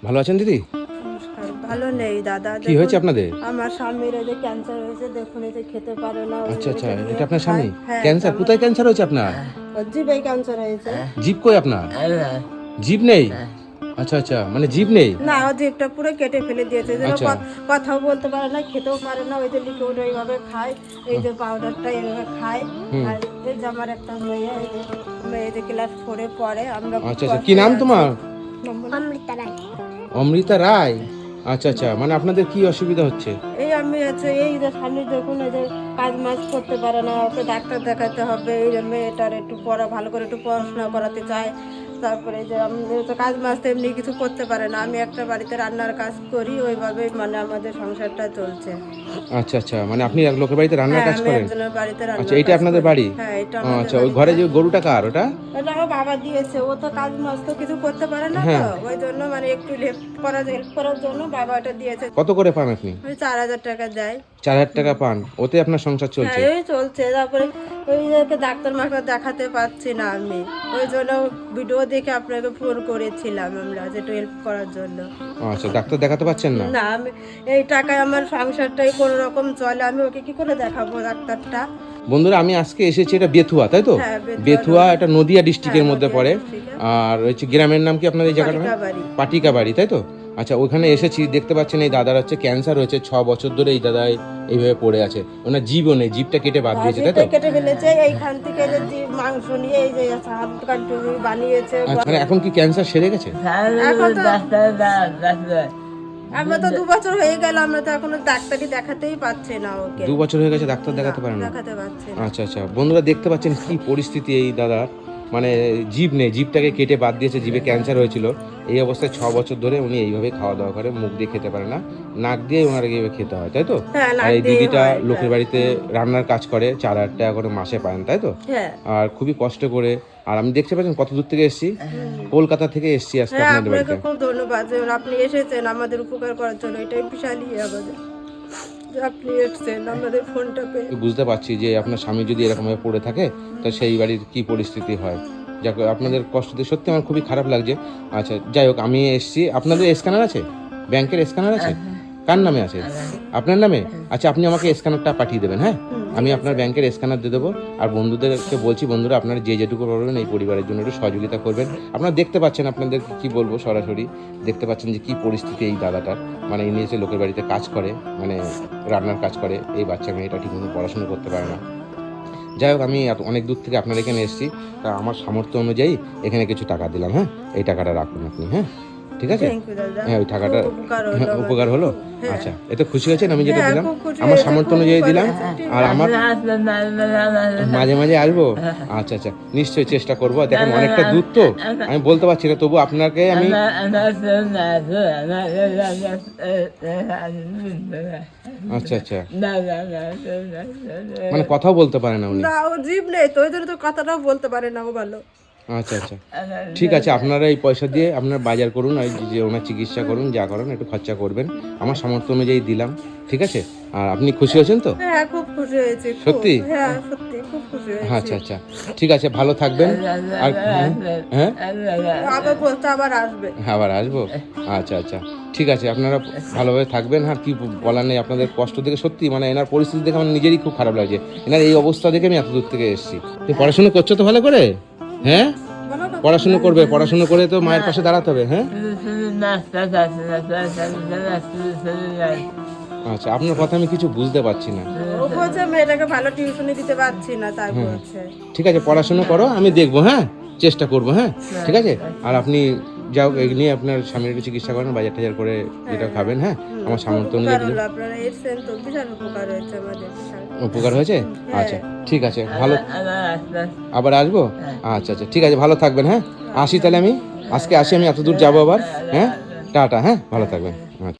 ভালো আছেন দিদি? নমস্কার। ভালো নেই দাদা। কি হয়েছে আপনাদের? আমার স্বামীর এই যে ক্যান্সার হয়েছে, দেখুন এই যে খেতে পারে না। আচ্ছা আচ্ছা, এটা আপনার স্বামী? হ্যাঁ, ক্যান্সার? কোথায় ক্যান্সার হয়েছে আপনার? জিভে ক্যান্সার হয়েছে। জিভ কই আপনার? জিভ নেই? আচ্ছা আচ্ছা, মানে জিভ নেই? না, ও জিভটা পুরো কেটে ফেলে দিয়েছে, যেন আচ্ছা। কথাও বলতে পারে না, খেতেও পারে না। ওই যে লিকুইড ওইভাবে খায়, এই যে পাউডারটা এইভাবে খায়। আর এই যে আমার একটা মেয়ে, এই যে ক্লাস 4 এ পড়ে। আমরা আচ্ছা আচ্ছা, কি নাম তোমার? অমৃতা রায়। অমৃতা রায়। আচ্ছা আচ্ছা, মানে আপনাদের কি অসুবিধা হচ্ছে? এই আমি হচ্ছে এই যে স্বামী দেখুন এই যে কাজ মাজ করতে পারে না, ওকে ডাক্তার দেখাতে হবে। এই যে মেয়েটার একটু ভালো করে একটু পড়াশোনা করাতে চায়। তারপরে যে আমি তো কাজ মাজ তো এমনি কিছু করতে পারে না। আমি একটা বাড়িতে রান্নার কাজ করি, ওইভাবেই মানে আমাদের সংসারটা চলছে। আচ্ছা আচ্ছা, মানে আপনি এক লোকের বাড়িতে রান্নার হ্যাঁ, কাজ আমি করেন? একজনের বাড়িতে আচ্ছা, রান্নার এটা কাজ আপনাদের করি। বাড়ি? হ্যাঁ, এটা আমাদের আচ্ছা, ওই বাড়ি। ঘরে যে গরুটা কার ওটা? এটা আমার বাবা দিয়েছে। ও তো কাজ মাজ তো কিছু করতে পারে না, তো হ্যাঁ। ওই জন্য মানে একটু হেল্প করার জন্য বাবা এটা দিয়েছে। কত করে পান আপনি? ওই 4000 টাকা দেয়। 4000 টাকা পান, ওতে আপনার সংসার চলছে? হ্যাঁ, এই চলছে। তারপরে ওই যে ডাক্তার মাকে দেখাতে পারছি না আমি, ওই জন্য ভিডিও দেখে আপনাকে ফোন করেছিলাম আমরা, যে একটু হেল্প করার জন্য। আচ্ছা, ডাক্তার দেখাতে পাচ্ছেন না? না, আমি এই টাকায় আমার সংসারটাই কোনো রকম চলে, আমি ওকে কি করে দেখাবো ডাক্তারটা? বন্ধুরা, আমি আজকে এসেছি, এটা বেথুয়া তাই তো? হ্যাঁ, বেথুয়া, এটা নদিয়া ডিস্ট্রিক্টের হ্যাঁ, মধ্যে নদিয়া পড়ে। ডিস্ট্রিক্টে। আর হচ্ছে গ্রামের নাম কি আপনার এই জায়গাটার? পাটিকাবাড়ি। পাটিকাবাড়ি তাই তো? আচ্ছা, ওখানে এসেছি, দেখতে পাচ্ছেন এই দাদার হচ্ছে ক্যান্সার হয়েছে। 6 বছর ধরে এই দাদা এইভাবে পড়ে আছে। ওনার জীবও নেই, জীবটা কেটে বাদ দিয়েছে তাই তো? জিভটা কেটে ফেলেছে, এইখান থেকে যে মাংস নিয়ে এই যে হাত কাটতে বানিয়েছে। আচ্ছা, মানে এখন কি ক্যান্সার সেরে গেছে? এখন তো আমরা তো 2 বছর হয়ে গেল, আমরা তো এখনো ডাক্তারই দেখাতেই পাচ্ছি না ওকে। 2 বছর হয়ে গেছে, ডাক্তার দেখাতে পারেন না? দেখাতে পাচ্ছি না। আচ্ছা আচ্ছা, বন্ধুরা দেখতে পাচ্ছেন কি পরিস্থিতি এই দাদার। মানে জীব নেই, জীবটাকে কেটে বাদ দিয়েছে, জীবে ক্যান্সার হয়েছিল। এই অবস্থায় 6 বছর ধরে উনি এইভাবে খাওয়া দাওয়া করে, মুখ দিয়ে খেতে পারে না, নাক দিয়ে ওনার এইভাবে খেতে হয় তাই তো? হ্যাঁ, নাক আর এই দিয়েই দিদিটা হয়, লোকের হ্যাঁ। বাড়িতে রান্নার কাজ করে, 4000 টাকা করে মাসে পান তাই তো? হ্যাঁ, আর খুবই কষ্ট করে। আর আমি দেখতে পাচ্ছেন কত দূর থেকে এসেছি, কলকাতা থেকে এসেছি আজকে হ্যাঁ, আপনাদের আপনাকে বাড়িতে। খুব ধন্যবাদ যে আপনি এসেছেন আমাদের উপকার করার জন্য। এটাই বিশালই আমাদের যে আপনি এসেছেন আমাদের ফোনটা পেয়ে। বুঝতে পারছি যে আপনার স্বামী যদি এরকমভাবে পড়ে থাকে, তো সেই বাড়ির কি পরিস্থিতি হয়। যাক, আপনাদের কষ্টতে সত্যি আমার খুবই খারাপ লাগছে। আচ্ছা, যাই হোক, আমি এসেছি। আপনাদের স্ক্যানার আছে? ব্যাংকের স্ক্যানার আছে? কার নামে আছে? আপনার নামে? আচ্ছা, আপনি আমাকে স্ক্যানারটা পাঠিয়ে দেবেন, হ্যাঁ? আমি আপনার ব্যাংকের স্ক্যানার দিয়ে দেবো। আর বন্ধুদেরকে বলছি, বন্ধুরা আপনারা যে যেটুকু পারবেন এই পরিবারের জন্য একটু সহযোগিতা করবেন। আপনারা দেখতে পাচ্ছেন, আপনাদের কি বলবো, সরাসরি দেখতে পাচ্ছেন যে কি পরিস্থিতি এই দাদাটার। মানে ইনি এসে লোকের বাড়িতে কাজ করে, মানে রান্নার কাজ করে। এই বাচ্চা মেয়েটা ঠিকমতো পড়াশোনা করতে পারে না। যাই হোক, আমি অনেক দূর থেকে আপনার এখানে এসেছি, তা আমার সামর্থ্য অনুযায়ী এখানে কিছু টাকা দিলাম, হ্যাঁ? এই টাকাটা রাখুন আপনি, হ্যাঁ? ঠিক আছে? থ্যাংক ইউ দাদা। হ্যাঁ, ওই টাকাটা খুব উপকার হলো হ্যাঁ, উপকার হলো। হ্যাঁ। আচ্ছা, এতে খুশি হয়েছেন আমি যেটা হ্যাঁ, দিলাম? খুব খুশি আমার হয়েছে, সামর্থ্য খুব অনুযায়ী উপকার দিলাম। হয়েছে, ঠিক আর আছে। আমার মাঝে মাঝে আসবো। আচ্ছা আচ্ছা, নিশ্চয়ই চেষ্টা করবো। দেখেন অনেকটা দূর তো, আমি বলতে পারছি না, তবু আপনাকে আমি। আচ্ছা আচ্ছা, মানে কথাও বলতে পারে না উনি? না, ও জিভ নেই তো, ওই জন্য তো কথাটাও বলতে পারে না ও ভালো। আচ্ছা আচ্ছা, ঠিক আছে। আপনারা এই পয়সা দিয়ে আপনার বাজার করুন, আর যে ওনার চিকিৎসা করুন, যা করেন একটু খরচা করবেন। আমার সামর্থ্য অনুযায়ী দিলাম, ঠিক আছে? আর আপনি খুশি হয়েছেন তো? হ্যাঁ, খুব খুশি হয়েছি, খুব। সত্যি? হ্যাঁ, সত্যি খুব খুশি হয়েছি। আচ্ছা আচ্ছা, ঠিক আছে, ভালো থাকবেন। আর হ্যাঁ, আবার বলতে আবার আসবে। আবার আসবো। আচ্ছা আচ্ছা, ঠিক আছে, আপনারা ভালোভাবে থাকবেন। আর কি বলার নেই, আপনাদের কষ্ট দেখে সত্যি, মানে এনার পরিস্থিতি দেখে আমার নিজেরই খুব খারাপ লাগছে। এনার এই অবস্থা দেখে আমি এত দূর থেকে এসেছি। তুমি পড়াশোনা করছো তো ভালো করে? হ্যাঁ, পড়াশোনা করবে, পড়াশোনা করে তো মায়ের পাশে দাঁড়াতে হবে, হ্যাঁ? আচ্ছা, আপনার কথা আমি কিছু বুঝতে পারছি না। ও বলছে মেয়েটাকে ভালো টিউশনি দিতে পারছি না, তাই বলছে। ঠিক আছে, পড়াশোনা করো, আমি দেখবো, হ্যাঁ? চেষ্টা করবো, হ্যাঁ? ঠিক আছে। আর আপনি যাও, এই নিয়ে আপনার স্বামীর একটু চিকিৎসা করেন, বাজার টাজার করে যেটা খাবেন, হ্যাঁ? আমার সামর্থ্য অনুযায়ী দিলাম। আপনারা এসেছেন তো, বিশাল উপকার হয়েছে আমাদের, বিশাল। উপকার হয়েছে? আচ্ছা, ঠিক আছে, ভালো। আবার আসবো? আচ্ছা আচ্ছা, ঠিক আছে, ভালো থাকবেন, হ্যাঁ? আসি তাহলে আমি, আজকে আসি, আমি এত দূর যাবো আবার, হ্যাঁ? টাটা, হ্যাঁ? ভালো থাকবেন।